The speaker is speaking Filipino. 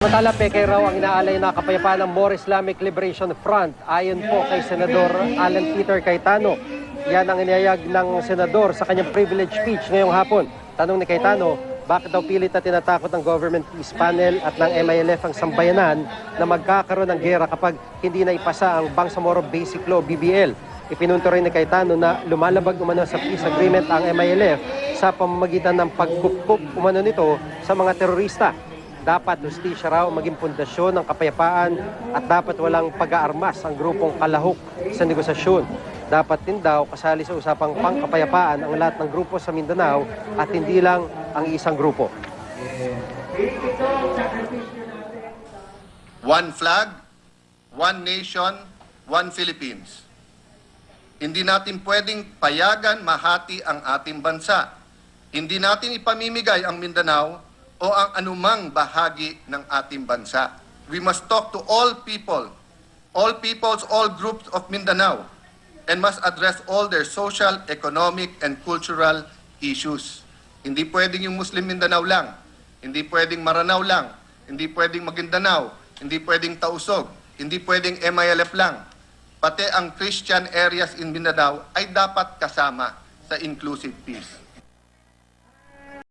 Samantala, peke raw ang inaalay na kapayapaan ng More Islamic Liberation Front ayon po kay Senador Alan Peter Cayetano. Yan ang inihayag ng senador sa kanyang privilege speech ngayong hapon. Tanong ni Cayetano, bakit daw pilit na tinatakot ng Government Peace Panel at ng MILF ang sambayanan na magkakaroon ng gera kapag hindi na ipasa ang Bangsamoro Basic Law BBL. Ipinunto rin ni Cayetano na lumalabag umano sa peace agreement ang MILF sa pamamagitan ng pagkukup umano nito sa mga terorista. Dapat hustisya raw maging pundasyon ng kapayapaan at dapat walang pag-aarmas ang grupong kalahok sa negosasyon. Dapat din daw kasali sa usapang pangkapayapaan ang lahat ng grupo sa Mindanao at hindi lang ang isang grupo. One flag, one nation, one Philippines. Hindi natin pwedeng payagan mahati ang ating bansa. Hindi natin ipamimigay ang Mindanao o ang anumang bahagi ng ating bansa. We must talk to all people, all peoples, all groups of Mindanao, and must address all their social, economic, and cultural issues. Hindi pwedeng yung Muslim Mindanao lang, hindi pwedeng Maranao lang, hindi pwedeng Maguindanao, hindi pwedeng Tausog, hindi pwedeng MILF lang. Pati ang Christian areas in Mindanao ay dapat kasama sa inclusive peace.